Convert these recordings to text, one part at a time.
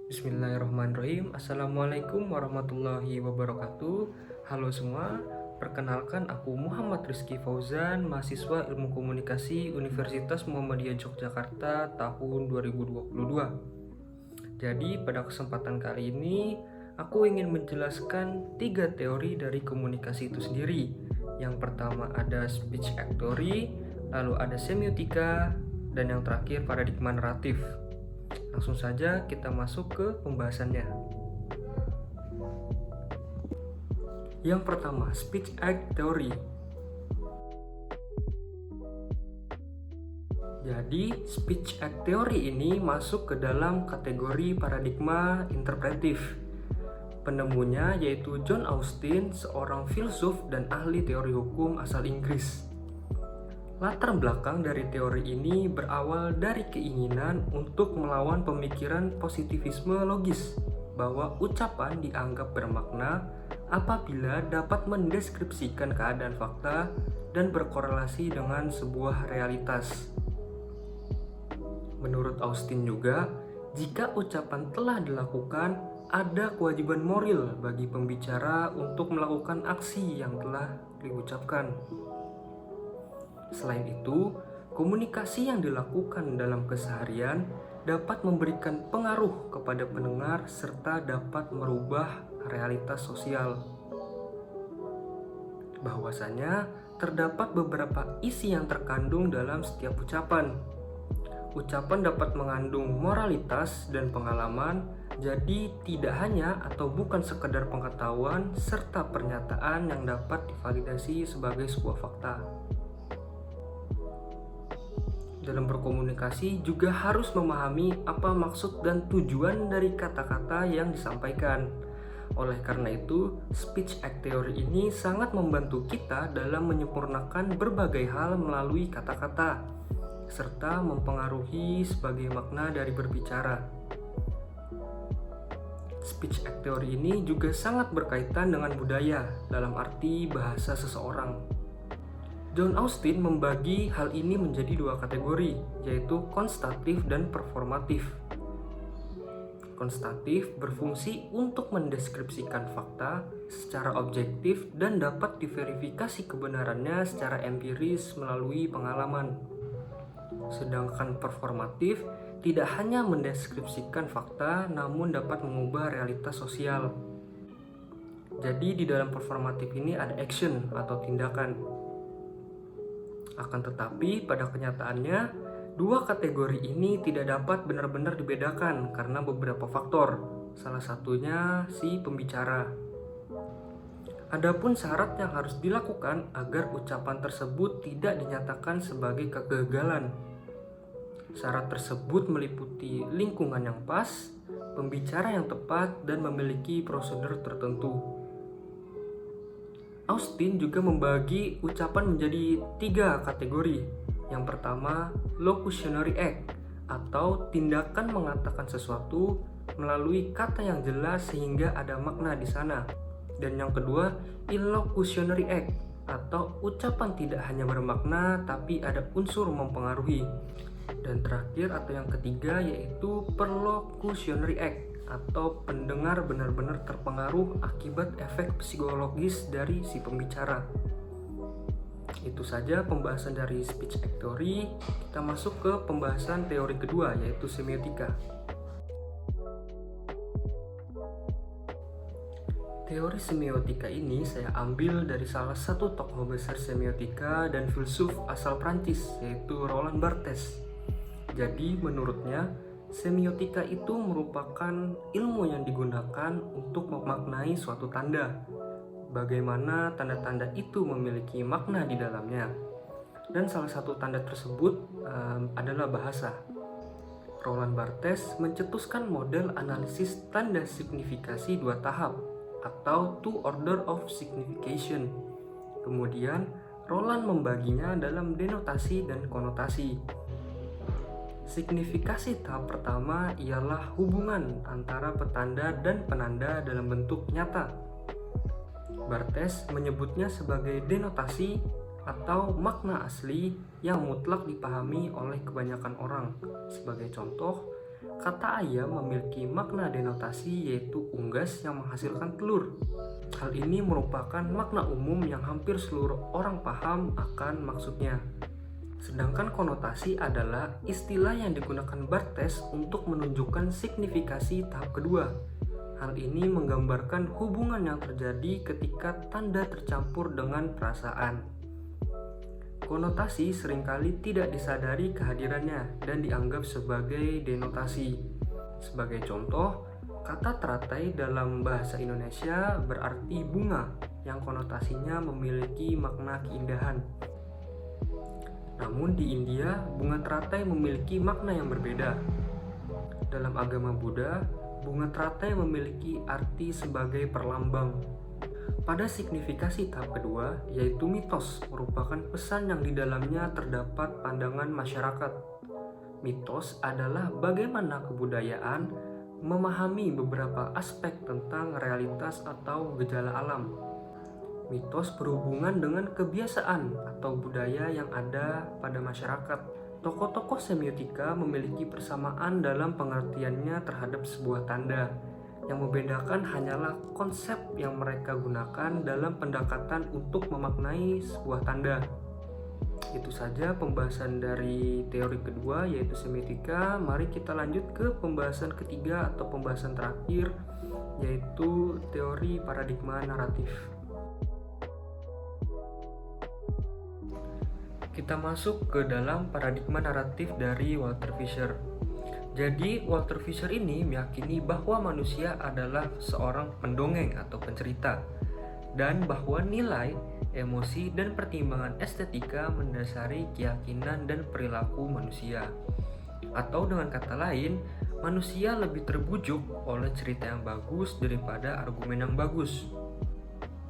Bismillahirrahmanirrahim. Assalamualaikum warahmatullahi wabarakatuh. Halo semua, perkenalkan aku Muhammad Rizky Fauzan, mahasiswa Ilmu Komunikasi Universitas Muhammadiyah Yogyakarta tahun 2022. Jadi pada kesempatan kali ini aku ingin menjelaskan 3 teori dari komunikasi itu sendiri. Yang pertama ada speech act theory, lalu ada semiotika, dan yang terakhir paradigma naratif. Langsung saja kita masuk ke pembahasannya. Yang pertama, speech act theory. Jadi, speech act theory ini masuk ke dalam kategori paradigma interpretif. Penemunya yaitu John Austin, seorang filsuf dan ahli teori hukum asal Inggris. Latar belakang dari teori ini berawal dari keinginan untuk melawan pemikiran positivisme logis bahwa ucapan dianggap bermakna apabila dapat mendeskripsikan keadaan fakta dan berkorelasi dengan sebuah realitas. Menurut Austin juga, jika ucapan telah dilakukan, ada kewajiban moral bagi pembicara untuk melakukan aksi yang telah diucapkan. Selain itu, komunikasi yang dilakukan dalam keseharian dapat memberikan pengaruh kepada pendengar serta dapat merubah realitas sosial. Bahwasanya, terdapat beberapa isi yang terkandung dalam setiap ucapan. Ucapan dapat mengandung moralitas dan pengalaman, jadi tidak hanya atau bukan sekedar pengetahuan serta pernyataan yang dapat divalidasi sebagai sebuah fakta. Dalam berkomunikasi juga harus memahami apa maksud dan tujuan dari kata-kata yang disampaikan. Oleh karena itu, speech act theory ini sangat membantu kita dalam menyempurnakan berbagai hal melalui kata-kata, serta mempengaruhi sebagai makna dari berbicara. Speech act theory ini juga sangat berkaitan dengan budaya dalam arti bahasa seseorang. John Austin membagi hal ini menjadi 2 kategori, yaitu konstatif dan performatif. Konstatif berfungsi untuk mendeskripsikan fakta secara objektif dan dapat diverifikasi kebenarannya secara empiris melalui pengalaman. Sedangkan performatif tidak hanya mendeskripsikan fakta, namun dapat mengubah realitas sosial. Jadi di dalam performatif ini ada action atau tindakan. Akan tetapi pada kenyataannya, 2 kategori ini tidak dapat benar-benar dibedakan karena beberapa faktor. Salah satunya si pembicara. Adapun syarat yang harus dilakukan agar ucapan tersebut tidak dinyatakan sebagai kegagalan. Syarat tersebut meliputi lingkungan yang pas, pembicara yang tepat, dan memiliki prosedur tertentu. Austin juga membagi ucapan menjadi 3 kategori. Yang pertama, locutionary act atau tindakan mengatakan sesuatu melalui kata yang jelas sehingga ada makna di sana. Dan yang kedua, illocutionary act atau ucapan tidak hanya bermakna tapi ada unsur mempengaruhi. Dan terakhir atau yang ketiga yaitu perlocutionary act atau pendengar benar-benar terpengaruh akibat efek psikologis dari si pembicara. Itu saja pembahasan dari speech act theory. Kita masuk ke pembahasan teori kedua yaitu semiotika. Teori semiotika ini saya ambil dari salah satu tokoh besar semiotika dan filsuf asal Prancis yaitu Roland Barthes. Jadi menurutnya semiotika itu merupakan ilmu yang digunakan untuk memaknai suatu tanda. Bagaimana tanda-tanda itu memiliki makna di dalamnya. Dan salah satu tanda tersebut adalah bahasa. Roland Barthes mencetuskan model analisis tanda signifikasi 2 tahap atau 2 order of signification. Kemudian Roland membaginya dalam denotasi dan konotasi. Signifikasi tahap pertama ialah hubungan antara petanda dan penanda dalam bentuk nyata. Barthes menyebutnya sebagai denotasi atau makna asli yang mutlak dipahami oleh kebanyakan orang. Sebagai contoh, kata ayam memiliki makna denotasi yaitu unggas yang menghasilkan telur. Hal ini merupakan makna umum yang hampir seluruh orang paham akan maksudnya. Sedangkan konotasi adalah istilah yang digunakan Barthes untuk menunjukkan signifikasi tahap kedua. Hal ini menggambarkan hubungan yang terjadi ketika tanda tercampur dengan perasaan. Konotasi seringkali tidak disadari kehadirannya dan dianggap sebagai denotasi. Sebagai contoh, kata teratai dalam bahasa Indonesia berarti bunga yang konotasinya memiliki makna keindahan. Namun di India, bunga teratai memiliki makna yang berbeda. Dalam agama Buddha, bunga teratai memiliki arti sebagai perlambang. Pada signifikasi tahap kedua, yaitu mitos, merupakan pesan yang di dalamnya terdapat pandangan masyarakat. Mitos adalah bagaimana kebudayaan memahami beberapa aspek tentang realitas atau gejala alam. Mitos berhubungan dengan kebiasaan atau budaya yang ada pada masyarakat. Tokoh-tokoh semiotika memiliki persamaan dalam pengertiannya terhadap sebuah tanda. Yang membedakan hanyalah konsep yang mereka gunakan dalam pendekatan untuk memaknai sebuah tanda. Itu saja pembahasan dari teori kedua yaitu semiotika. Mari kita lanjut ke pembahasan ketiga atau pembahasan terakhir yaitu teori paradigma naratif. Kita masuk ke dalam paradigma naratif dari Walter Fisher. Jadi, Walter Fisher ini meyakini bahwa manusia adalah seorang pendongeng atau pencerita, dan bahwa nilai, emosi, dan pertimbangan estetika mendasari keyakinan dan perilaku manusia. Atau dengan kata lain, manusia lebih terbujuk oleh cerita yang bagus daripada argumen yang bagus.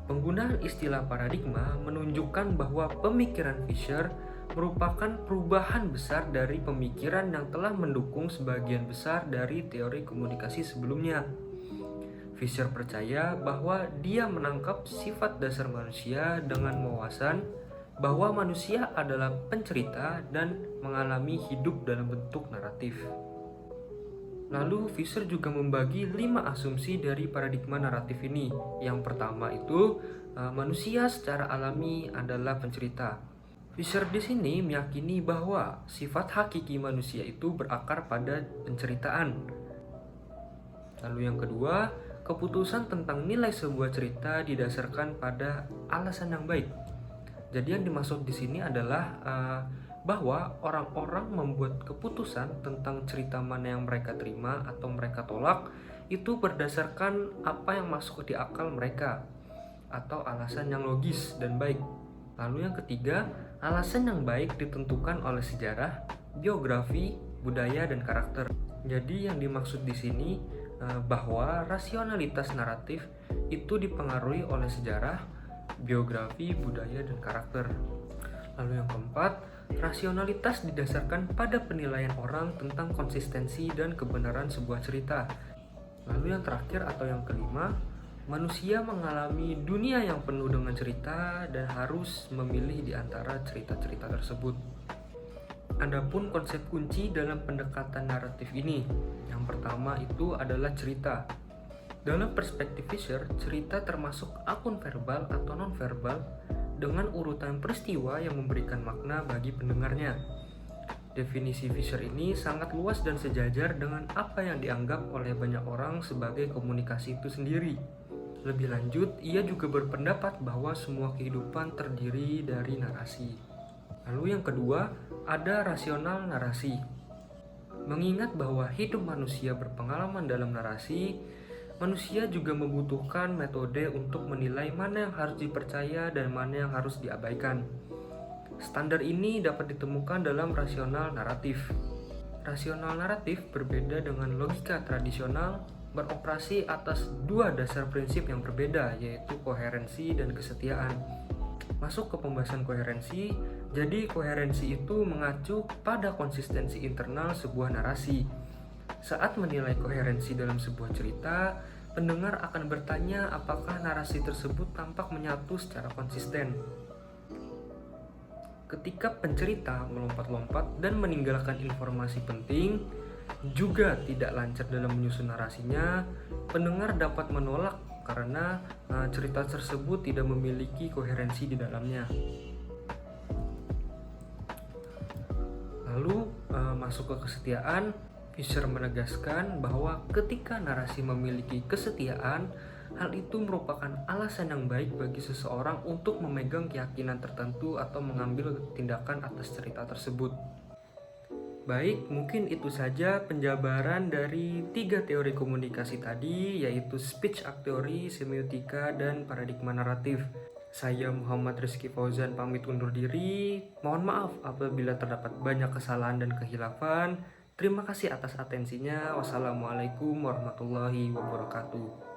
Penggunaan istilah paradigma menunjukkan bahwa pemikiran Fisher merupakan perubahan besar dari pemikiran yang telah mendukung sebagian besar dari teori komunikasi sebelumnya. Fisher percaya bahwa dia menangkap sifat dasar manusia dengan wawasan bahwa manusia adalah pencerita dan mengalami hidup dalam bentuk naratif. Lalu Fisher juga membagi 5 asumsi dari paradigma naratif ini. Yang pertama itu manusia secara alami adalah pencerita. Fisher di sini meyakini bahwa sifat hakiki manusia itu berakar pada penceritaan. Lalu yang kedua, keputusan tentang nilai sebuah cerita didasarkan pada alasan yang baik. Jadi yang dimaksud di sini adalah bahwa orang-orang membuat keputusan tentang cerita mana yang mereka terima atau mereka tolak itu berdasarkan apa yang masuk di akal mereka atau alasan yang logis dan baik. Lalu yang ketiga, alasan yang baik ditentukan oleh sejarah, biografi, budaya, dan karakter. Jadi yang dimaksud di sini bahwa rasionalitas naratif itu dipengaruhi oleh sejarah, biografi, budaya, dan karakter. Lalu yang keempat, rasionalitas didasarkan pada penilaian orang tentang konsistensi dan kebenaran sebuah cerita. Lalu yang terakhir atau yang kelima, manusia mengalami dunia yang penuh dengan cerita dan harus memilih di antara cerita-cerita tersebut. Adapun konsep kunci dalam pendekatan naratif ini, yang pertama itu adalah cerita. Dalam perspektif Fisher, cerita termasuk akun verbal atau non-verbal dengan urutan peristiwa yang memberikan makna bagi pendengarnya. Definisi Fisher ini sangat luas dan sejajar dengan apa yang dianggap oleh banyak orang sebagai komunikasi itu sendiri. Lebih lanjut, ia juga berpendapat bahwa semua kehidupan terdiri dari narasi. Lalu yang kedua, ada rasional narasi. Mengingat bahwa hidup manusia berpengalaman dalam narasi, manusia juga membutuhkan metode untuk menilai mana yang harus dipercaya dan mana yang harus diabaikan. Standar ini dapat ditemukan dalam rasional naratif. Rasional naratif berbeda dengan logika tradisional, beroperasi atas 2 dasar prinsip yang berbeda, yaitu koherensi dan kesetiaan. Masuk ke pembahasan koherensi, jadi koherensi itu mengacu pada konsistensi internal sebuah narasi. Saat menilai koherensi dalam sebuah cerita, pendengar akan bertanya apakah narasi tersebut tampak menyatu secara konsisten. Ketika pencerita melompat-lompat dan meninggalkan informasi penting, juga tidak lancar dalam menyusun narasinya, pendengar dapat menolak karena cerita tersebut tidak memiliki koherensi di dalamnya. Lalu masuk ke kesetiaan, Fisher menegaskan bahwa ketika narasi memiliki kesetiaan, hal itu merupakan alasan yang baik bagi seseorang untuk memegang keyakinan tertentu atau mengambil tindakan atas cerita tersebut. Baik, mungkin itu saja penjabaran dari 3 teori komunikasi tadi, yaitu speech act theory, semiotika, dan paradigma naratif. Saya Muhammad Rizky Fauzan pamit undur diri. Mohon maaf apabila terdapat banyak kesalahan dan kehilafan. Terima kasih atas atensinya. Wassalamualaikum warahmatullahi wabarakatuh.